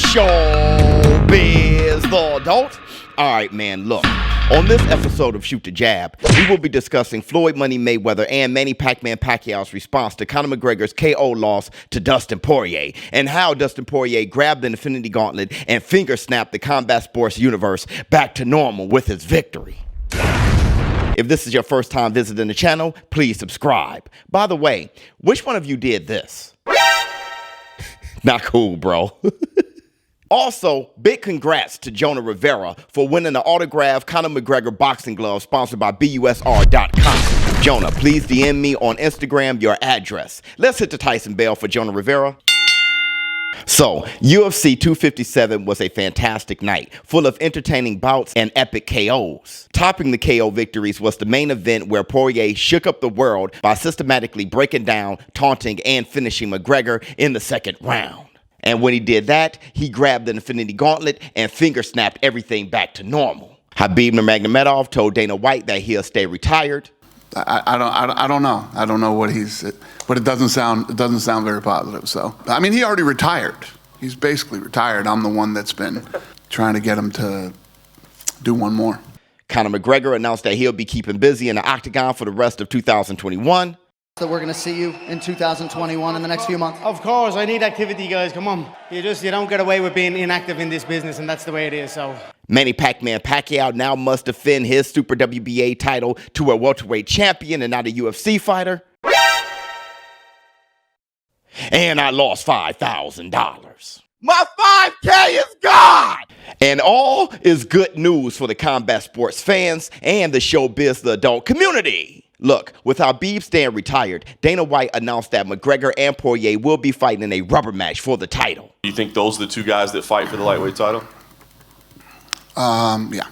ShowBizz the adult. All right, man, look. On this episode of Shoot the Jab, we will be discussing Floyd Money Mayweather and Manny Pacquiao's response to Conor McGregor's KO loss to Dustin Poirier, and how Dustin Poirier grabbed the Infinity Gauntlet and finger snapped the combat sports universe back to normal with his victory. If this is your first time visiting the channel, please subscribe. By the way, which one of you did this? Not cool, bro. Also, big congrats to Jonah Rivera for winning the autographed Conor McGregor boxing glove sponsored by Buzzsprout.com. Jonah, please DM me on Instagram your address. Let's hit the Tyson bell for Jonah Rivera. So, UFC 257 was a fantastic night, full of entertaining bouts and epic KOs. Topping the KO victories was the main event where Poirier shook up the world by systematically breaking down, taunting, and finishing McGregor in the second round. And when he did that, he grabbed the Infinity Gauntlet and finger snapped everything back to normal. Khabib Nurmagomedov told Dana White that he'll stay retired. I don't know. I don't know what but it doesn't sound very positive. So, I mean, he already retired. He's basically retired. I'm the one that's been trying to get him to do one more. Conor McGregor announced that he'll be keeping busy in the octagon for the rest of 2021. That we're going to see you in 2021 in the next few months? Of course, I need activity, guys. Come on. You don't get away with being inactive in this business, and that's the way it is. So, Manny Pacquiao now must defend his Super WBA title to a welterweight champion and not a UFC fighter. And I lost $5,000. My 5K is gone! And all is good news for the combat sports fans and the ShowBizz the adult community. Look, with Khabib staying retired, Dana White announced that McGregor and Poirier will be fighting in a rubber match for the title. You think those are the two guys that fight for the lightweight title? Yeah.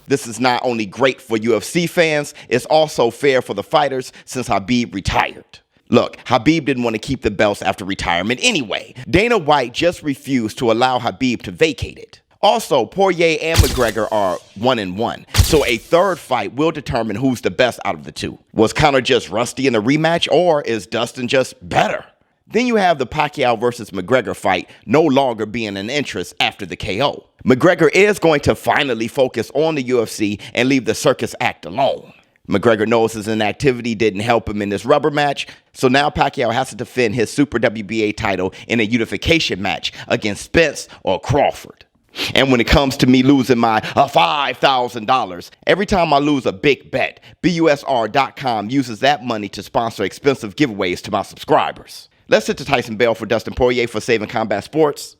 This is not only great for UFC fans, it's also fair for the fighters since Khabib retired. Look, Khabib didn't want to keep the belts after retirement anyway. Dana White just refused to allow Khabib to vacate it. Also, Poirier and McGregor are 1-1, so a third fight will determine who's the best out of the two. Was Conor just rusty in the rematch, or is Dustin just better? Then you have the Pacquiao versus McGregor fight no longer being an interest after the KO. McGregor is going to finally focus on the UFC and leave the circus act alone. McGregor knows his inactivity didn't help him in this rubber match, so now Pacquiao has to defend his Super WBA title in a unification match against Spence or Crawford. And when it comes to me losing my $5,000, every time I lose a big bet, Buzzsprout.com uses that money to sponsor expensive giveaways to my subscribers. Let's hit the Tyson bell for Dustin Poirier for saving combat sports.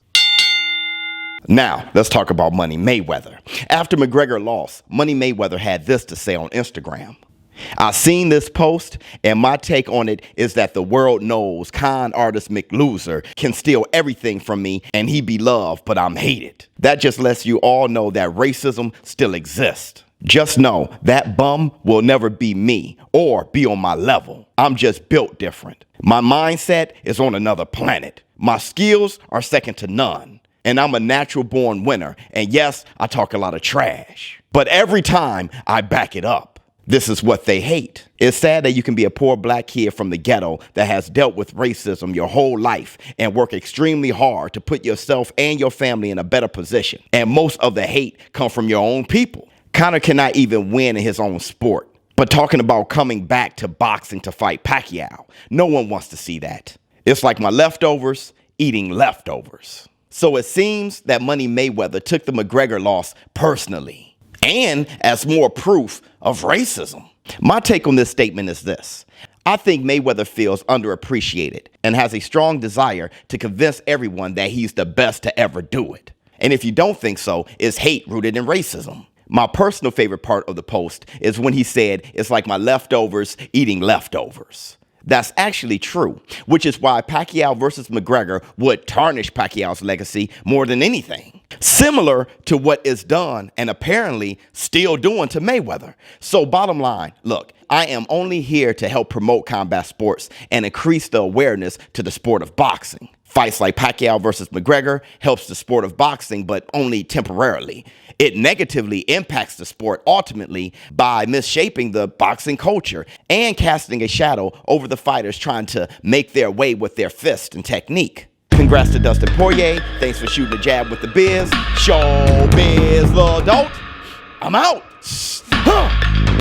Now, let's talk about Money Mayweather. After McGregor lost, Money Mayweather had this to say on Instagram. I seen this post, and my take on it is that the world knows con artist McLoser can steal everything from me and he be loved, but I'm hated. That just lets you all know that racism still exists. Just know that bum will never be me or be on my level. I'm just built different. My mindset is on another planet. My skills are second to none. And I'm a natural born winner. And yes, I talk a lot of trash. But every time I back it up. This is what they hate. It's sad that you can be a poor black kid from the ghetto that has dealt with racism your whole life and work extremely hard to put yourself and your family in a better position. And most of the hate come from your own people. Conor cannot even win in his own sport. But talking about coming back to boxing to fight Pacquiao, no one wants to see that. It's like my leftovers eating leftovers. So it seems that Money Mayweather took the McGregor loss personally. And as more proof of racism. My take on this statement is this. I think Mayweather feels underappreciated and has a strong desire to convince everyone that he's the best to ever do it. And if you don't think so, it's hate rooted in racism. My personal favorite part of the post is when he said, it's like my leftovers eating leftovers. That's actually true, which is why Pacquiao versus McGregor would tarnish Pacquiao's legacy more than anything. Similar to what is done and apparently still doing to Mayweather. So bottom line, look, I am only here to help promote combat sports and increase the awareness to the sport of boxing. Fights like Pacquiao versus McGregor helps the sport of boxing, but only temporarily. It negatively impacts the sport ultimately by misshaping the boxing culture and casting a shadow over the fighters trying to make their way with their fist and technique. Congrats to Dustin Poirier. Thanks for shooting the jab with the biz. ShowBizz, Lil Dope. I'm out.